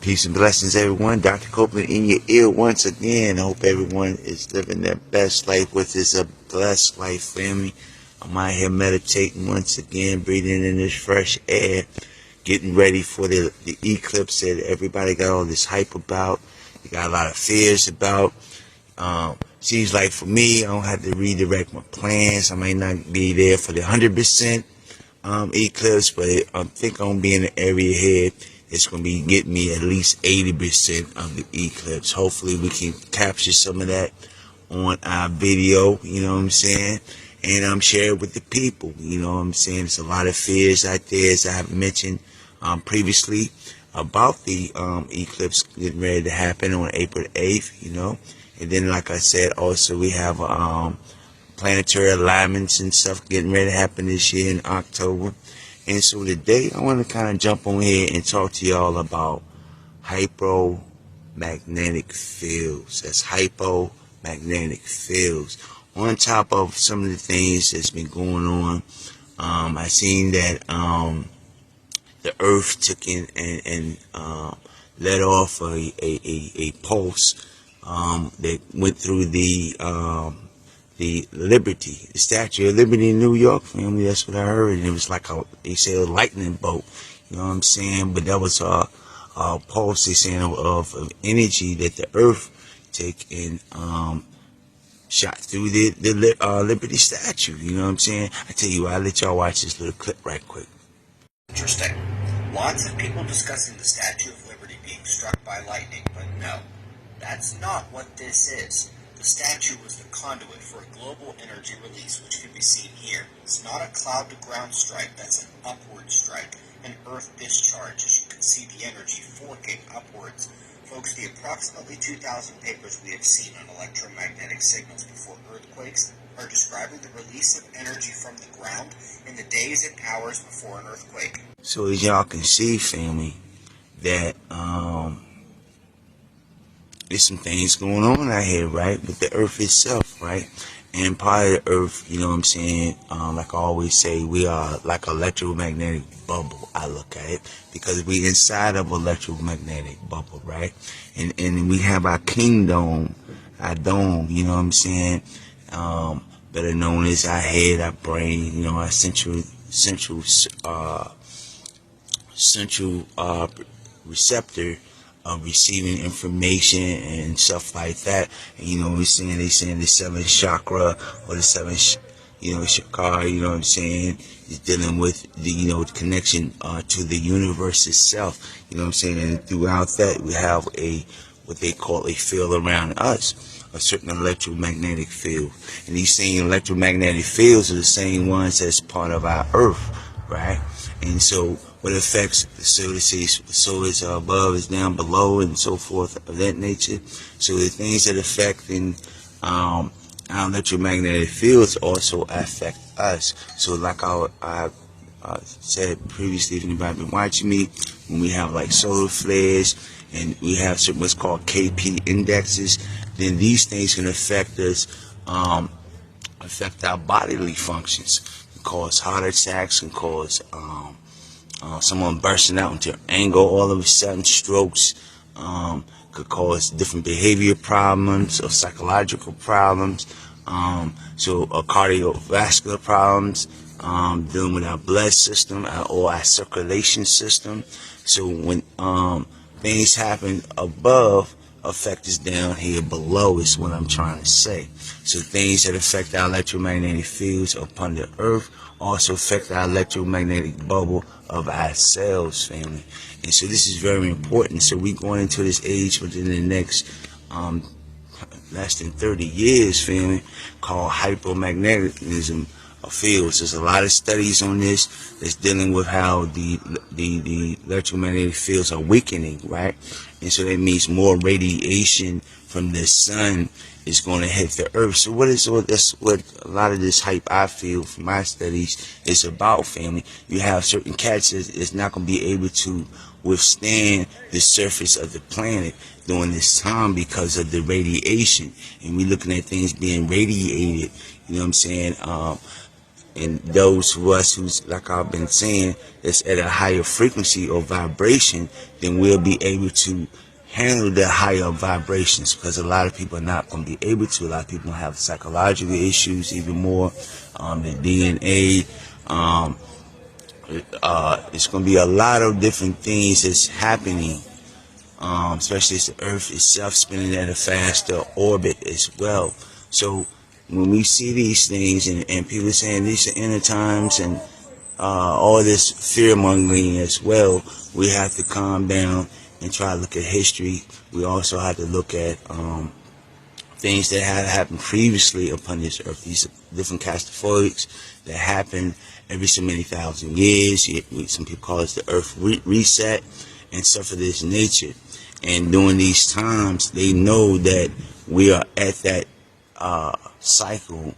Peace and blessings, everyone. Dr. Copelnad in your ear once again. I hope everyone is living their best life, which is a blessed life, family. I'm out here meditating once again, breathing in this fresh air, getting ready for the eclipse that everybody got all this hype about. You got a lot of fears about. Seems like for me, I don't have to redirect my plans. I might not be there for the 100% eclipse, but I think I'm going to be in the area here. It's going to be getting me at least 80% of the eclipse. Hopefully we can capture some of that on our video, you know what I'm saying? And share it with the people, you know what I'm saying? There's a lot of fears out there, as I have mentioned previously, about the eclipse getting ready to happen on April 8th, you know? And then, like I said, also we have planetary alignments and stuff getting ready to happen this year in October. And so today I want to kind of jump on here and talk to y'all about hypomagnetic fields. That's hypomagnetic fields. On top of some of the things that's been going on, I seen that the Earth took in and let off a pulse that went through the Liberty, the Statue of Liberty in New York, family. That's what I heard. And it was like they say a lightning bolt. You know what I'm saying? But that was a pulse, they saying, of energy that the Earth take and shot through the Liberty Statue. You know what I'm saying? I tell you what, I'll let y'all watch this little clip right quick. Interesting. Lots of people discussing the Statue of Liberty being struck by lightning, but no, that's not what this is. The statue was the conduit for a global energy release, which can be seen here. It's not a cloud-to-ground strike, that's an upward strike, an earth discharge, as you can see the energy forking upwards. Folks, the approximately 2,000 papers we have seen on electromagnetic signals before earthquakes are describing the release of energy from the ground in the days and hours before an earthquake. So as y'all can see, family, that there's some things going on out here, right, with the Earth itself, right? And part of the Earth, you know what I'm saying, like I always say, we are like an electromagnetic bubble, I look at it, because we inside of an electromagnetic bubble, right? And we have our kingdom, our dome, you know what I'm saying, better known as our head, our brain, you know, our central receptor of receiving information and stuff like that. And you know, they saying the seventh chakra, or the seventh, chakra, you know what I'm saying, is dealing with the, the connection to the universe itself, you know what I'm saying. And throughout that, we have what they call a field around us, a certain electromagnetic field. And these same electromagnetic fields are the same ones that's part of our Earth, right? And so what affects, so to say, so is above is down below, and so forth of that nature. So the things that affect our electromagnetic fields also affect us. So like I said previously, if anybody been watching me, when we have like solar flares and we have certain what's called KP indexes, then these things can affect us, affect our bodily functions, can cause heart attacks, can cause someone bursting out into anger all of a sudden, strokes, could cause different behavior problems or psychological problems, so cardiovascular problems, dealing with our blood system or our circulation system. So when things happen above, affect us down here below, is what I'm trying to say. So things that affect our electromagnetic fields upon the Earth also affect our electromagnetic bubble of our cells, family. And so this is very important. So we're going into this age within the next less than 30 years, family, called hypomagnetism of fields. There's a lot of studies on this that's dealing with how the electromagnetic fields are weakening, right? And so that means more radiation from the sun is going to hit the Earth. So that's what a lot of this hype, I feel, from my studies, is about, family. You have certain cats that's not going to be able to withstand the surface of the planet during this time because of the radiation. And we're looking at things being radiated, you know what I'm saying, And those of us who's, like I've been saying, that's at a higher frequency or vibration, then we'll be able to handle the higher vibrations, because a lot of people are not going to be able to. A lot of people have psychological issues, even more. The DNA, it's going to be a lot of different things that's happening, especially as the Earth itself spinning at a faster orbit as well. So when we see these things, and people saying these are end times and all this fear mongering as well, we have to calm down and try to look at history. We also have to look at things that had happened previously upon this earth. These are different catastrophics that happened every so many thousand years. Some people call it the earth reset and stuff of this nature. And during these times, they know that we are at that cycle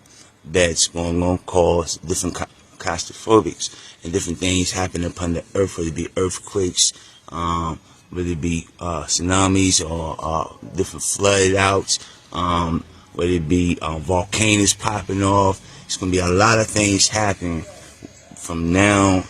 that's going to cause different catastrophics and different things happen upon the earth, whether it be earthquakes, whether it be tsunamis or different flood outs, whether it be volcanoes popping off. It's going to be a lot of things happening from now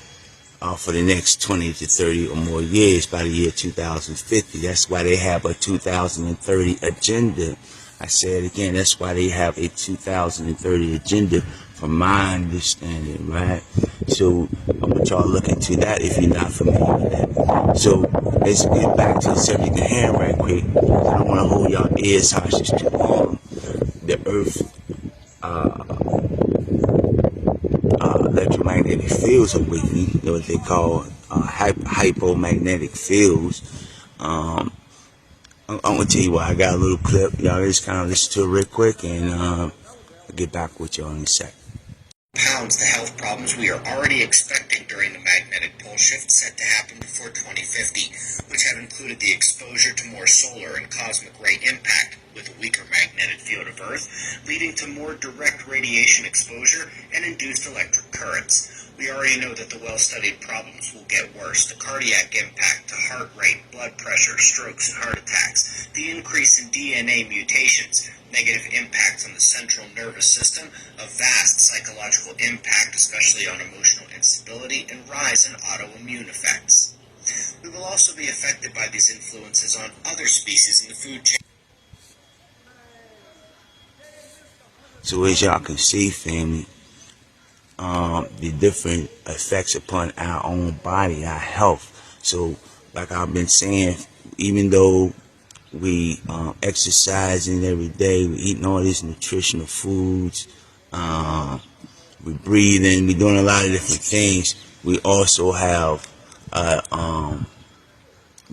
for the next 20 to 30 or more years by the year 2050. That's why they have a 2030 agenda. I say it again, that's why they have a 2030 agenda, from my understanding, right? So I want y'all to look into that if you're not familiar with that. So let's get back to the subject at hand right quick. I don't want to hold y'all ears hostage too long. The Earth electromagnetic fields are weakening, what they call hypomagnetic fields. I'm gonna tell you what, I got a little clip. Y'all just kind of listen to it real quick, and I'll get back with y'all in a sec. Pounds the health problems we are already expecting during the magnetic pole shift set to happen before 2050, which have included the exposure to more solar and cosmic ray impact with a weaker magnetic field of Earth, leading to more direct radiation exposure and induced electric currents. We already know that the well-studied problems will get worse. The cardiac impact to heart rate, blood pressure, strokes, and heart attacks, the increase in DNA mutations, negative impacts on the central nervous system, a vast psychological impact, especially on emotional instability, and rise in autoimmune effects. We will also be affected by these influences on other species in the food chain. So as y'all can see, family, the different effects upon our own body, our health. So like I've been saying, even though we exercising every day, we eating all these nutritional foods, we breathing, we doing a lot of different things, we also have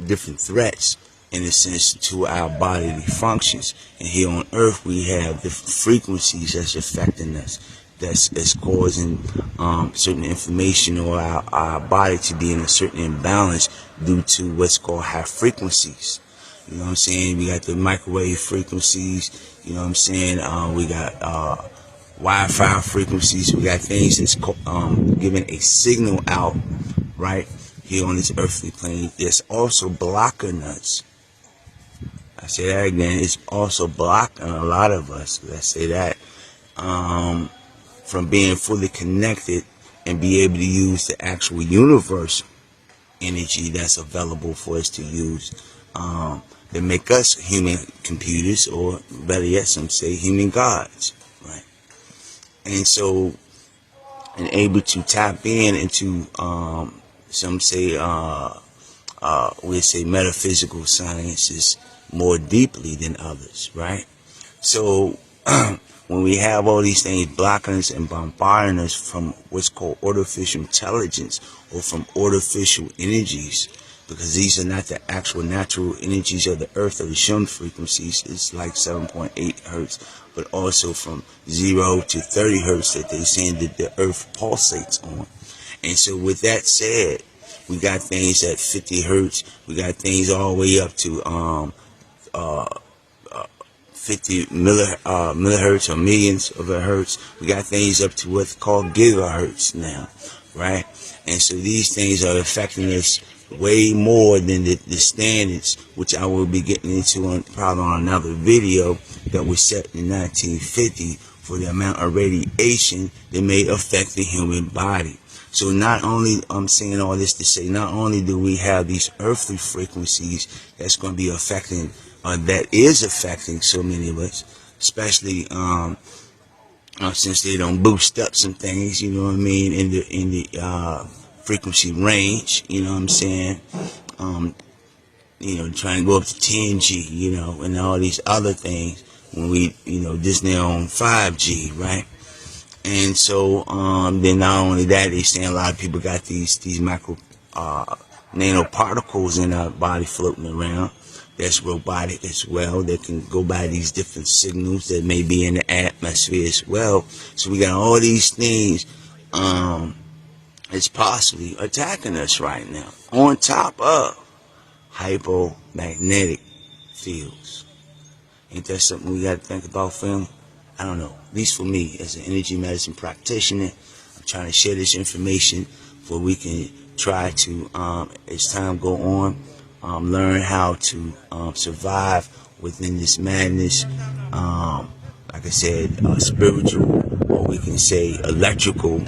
different threats in a sense to our bodily functions. And here on earth we have different frequencies that's affecting us, that's causing certain information or our body to be in a certain imbalance due to what's called high frequencies. You know what I'm saying? We got the microwave frequencies, you know what I'm saying? We got Wi-Fi frequencies. We got things that's giving a signal out right here on this earthly plane. There's also blocking us. I say that again, it's also blocking a lot of us, let's say that, from being fully connected and be able to use the actual universe energy that's available for us to use, that make us human computers, or better yet, some say human gods, right? And so, and able to tap into, some say, we say metaphysical sciences more deeply than others, right? So when we have all these things blocking us and bombarding us from what's called artificial intelligence or from artificial energies, because these are not the actual natural energies of the earth or the shown frequencies, it's like 7.8 hertz, but also from 0 to 30 hertz that they're saying that the earth pulsates on. And so with that said, we got things at 50 hertz, we got things all the way up to 50 millihertz or millions of a hertz. We got things up to what's called gigahertz now, right? And so these things are affecting us way more than the standards, which I will be getting into probably on another video, that was set in 1950 for the amount of radiation that may affect the human body. So not only, I'm saying all this to say, not only do we have these earthly frequencies that's going to be affecting, that is affecting so many of us, especially since they don't boost up some things, you know what I mean, in the frequency range, you know what I'm saying, trying to go up to 10G, and all these other things when we, just now on 5G, right? And so, then not only that, they saying a lot of people got these micro, nanoparticles in our body floating around. That's robotic as well. That can go by these different signals that may be in the atmosphere as well. So we got all these things, it's possibly attacking us right now. On top of hypomagnetic fields. Ain't that something we got to think about, family? I don't know. At least for me, as an energy medicine practitioner, I'm trying to share this information so we can try to, as time go on, learn how to survive within this madness. Like I said, spiritual, or we can say electrical,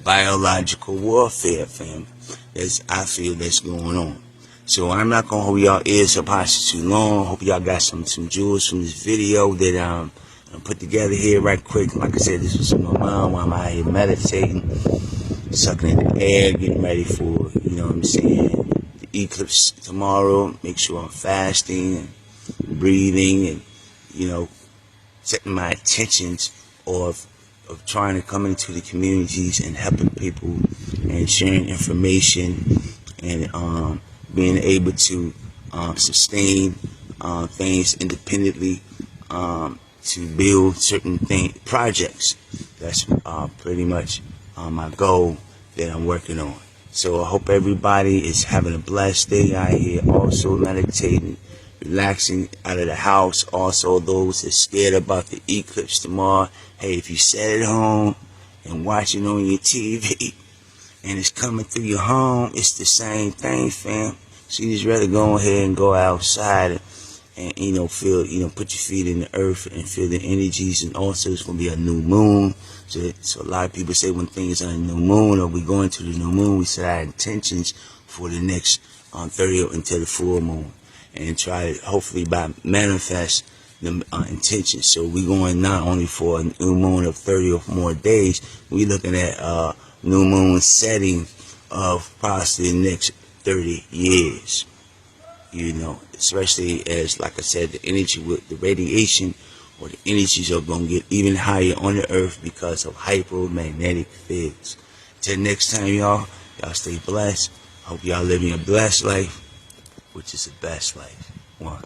biological warfare, fam. I feel that's going on. So I'm not gonna hold y'all ears up too long. Hope y'all got some jewels from this video that I put together here right quick. Like I said, this was in my mind while I'm out here meditating, sucking in the air, getting ready for, you know what I'm saying, the eclipse tomorrow. Make sure I'm fasting and breathing and, setting my intentions of trying to come into the communities and helping people and sharing information and being able to sustain things independently, to build certain projects. That's pretty much my goal that I'm working on. So I hope everybody is having a blessed day out here, also meditating, relaxing out of the house. Also, those that are scared about the eclipse tomorrow, hey, if you sit at home and watch it on your TV and it's coming through your home, it's the same thing, fam. So you just rather go ahead and go outside and feel, put your feet in the earth and feel the energies. And also it's going to be a new moon. So a lot of people say when things are a new moon or we go into the new moon, we set our intentions for the next 30 until the full moon and try to hopefully by manifest the intentions. So we're going not only for a new moon of 30 or more days, we're looking at new moon setting of possibly the next 30 years, especially as, like I said, the energy with the radiation or the energies are going to get even higher on the earth because of hypomagnetic fields. Till next time, y'all stay blessed. Hope y'all living a blessed life, which is the best life. One.